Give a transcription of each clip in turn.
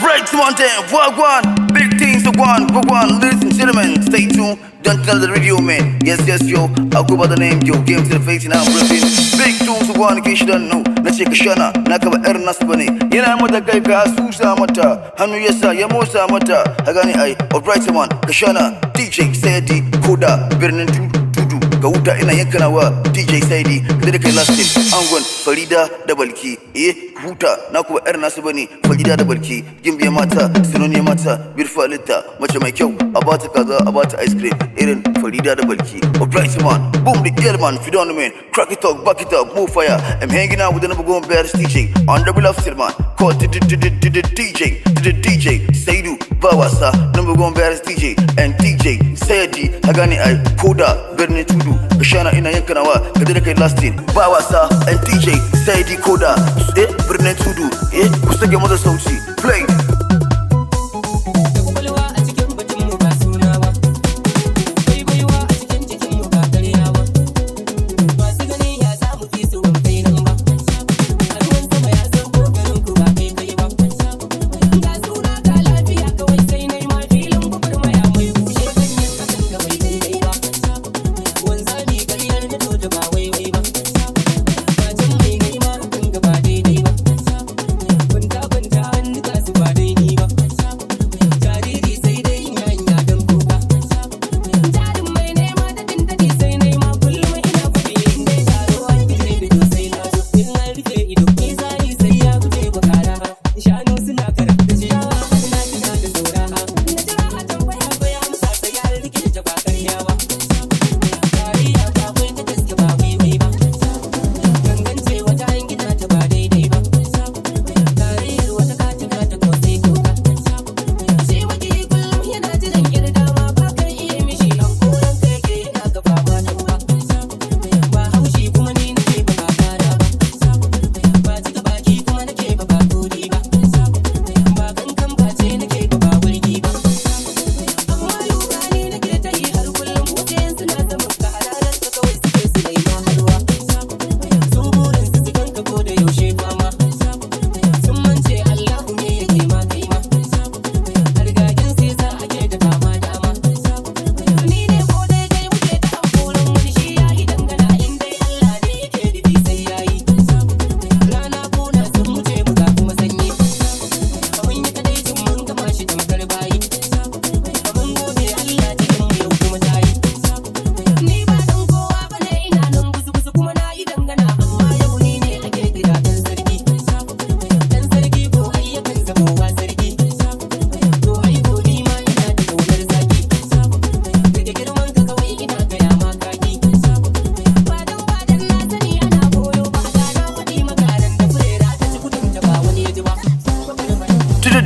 Alright, one time, walk one. Big things to go on, ladies and gentlemen, stay tuned. Don't tell the radio man. Yes, yo, I'll go by the name, yo. Game to the face and I'm ripping. Big tunes to go on in case you don't know. Na ce ka shana, na ka ba ƴar nasu bane. Yana mata kai ka susa mata. Hannu ya sa ya motsa mata. Ka gane ai, alright one, ka shana. DJ Saidi, Koda, birnin tudu. Ga wuta ina yankanawa DJ Saidi. Kada da kai lastin, angon Farida da Balki. Huta, na ku ba ƴar nasu bane. Farida da Balki. Gimbiya mata, sinoniya mata, birfa litta. Mace mai kyau, a bata kaza, a bata ice cream. Irin Farida da Balki. Alright man, boom the girl man, if you don't know man. Crack it up, back it up, move fire. I'm hanging out with the number one baddest DJ. On double up still man, call DJ Saidu, baawasa, number one baddest DJ. And DJ Sayadi, Hagani I, Koda, Berni Tudu, Kashana ina yankanawa, kadira kai lastin. Baawasa and DJ Sayadi Koda, Berni Tudu, kusage mother sauti, play.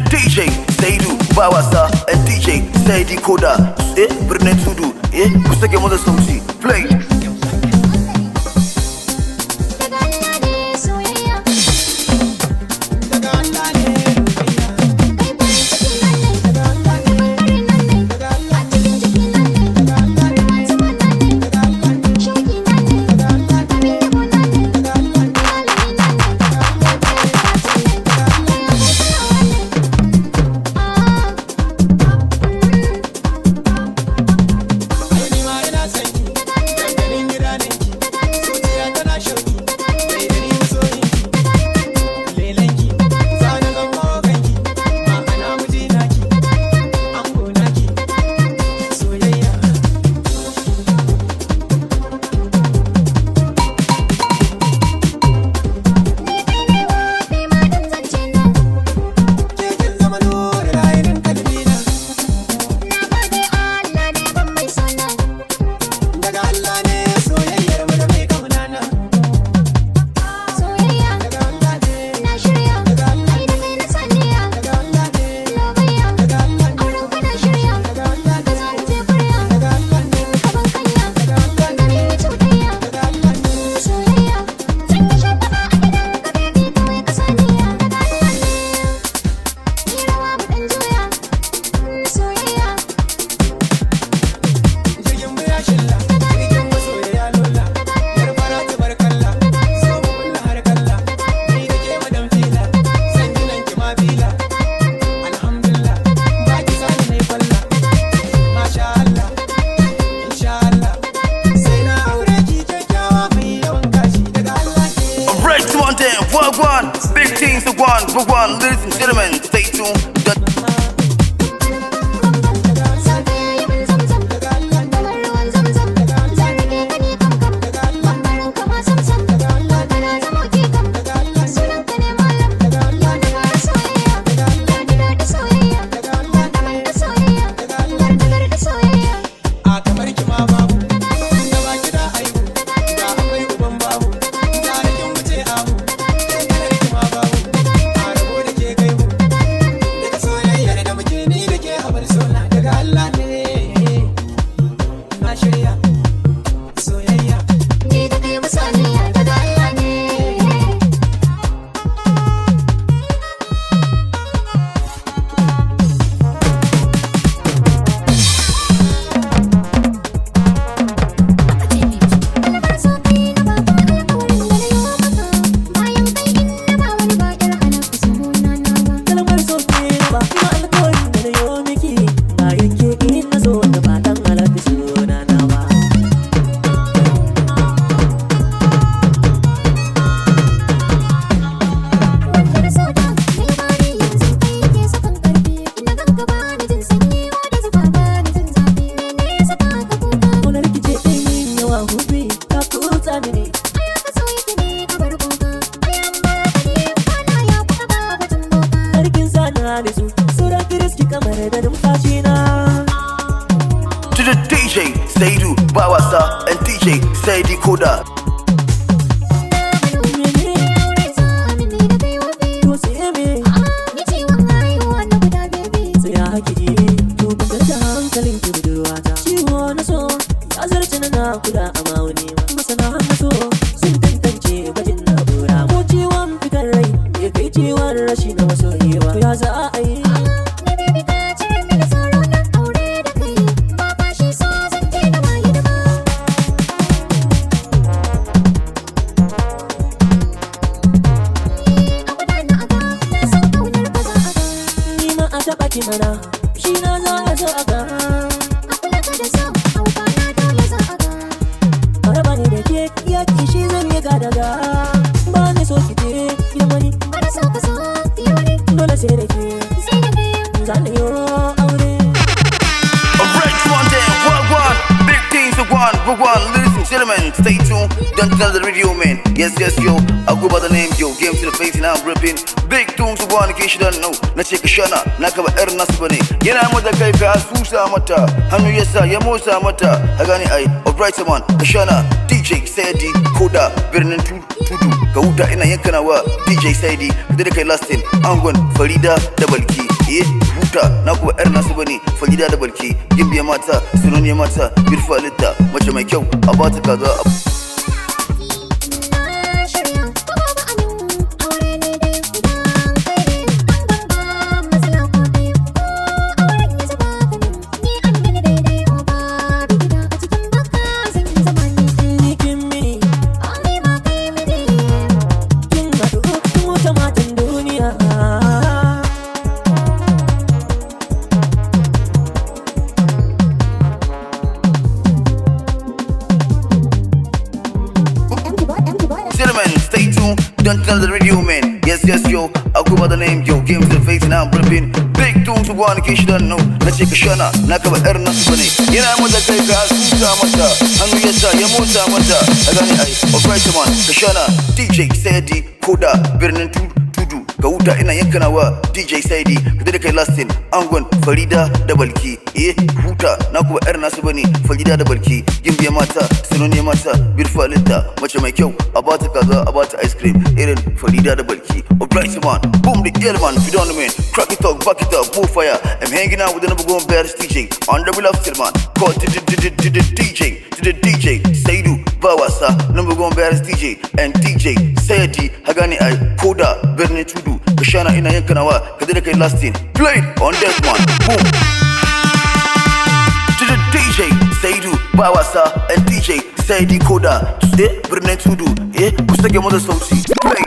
DJ Saidu, baawasa and DJ Saidi Koda, birnin tudu, kusage mother sauti, play. Wagwan, big things to go on, ladies and gentlemen, stay tuned. To the DJ, Saidu, Baawasa, and DJ, Saidi Koda. Ladies and gentlemen, stay tuned. Don't tell the radio man. Yes, yo. I go by the name Yo. Game to the face and I'm ripping. Big tunes to go on in case you don't know. Na ce ka shana, na ka ba yar nasu bane. Yana mata kai ka asusa mata. Hannu yasa ya motsa mata. A gani ai, alright man, ka shana. DJ Saidi Koda, birnin tudu. Ka huta ina yankana wa DJ Saidi. Da kai lastin, angon Farida da Balki. Huta, na ku ba yar nasu bane. Farida da Balki. Gimbiya mata, sunoniya mata, birfa litta. Mace mai kyau, a bata kaza a stay tuned, don't tell the radio man. Yes, yo, I go by the name Yo. Game to the face and I'm ripping. Big tunes to go on in case you don't know. Na ce ka shana, na ka ba yar nasu bane. Yana mata kai ka asusa mata. Hannu yasa ya motsa mata. A gani ai, alright man, ka shana. DJ Saidi Koda, birnin tudu. Ka huta ina yankana wa DJ Saidi. Ka da kai lastin, angon Farida da Balki. Huta, na ku ba yar nasu bane. Farida da Balki. Gimbiya mata, sunoniya mata, birfa litta. Mace mai kyau, a bata kaza, a bata ice cream. Irin Farida da Balki. Alright man, boom the girl man, if you don't know me. Crack it up, back it up, more fire. I'm hanging out with another going bear DJ. On the wheel of still man. Call to the DJ, Saidu, Baawasa, number one bear DJ, and DJ, Saidi, Hagani ai, Koda, birnin tudu. Ka shana ina yankana wa, ka da kai lastin. Play on that one, boom. To the DJ, Saidu, Baawasa, and DJ, Saidi Koda. Birnin tudu, ku sake mata sauti. Play.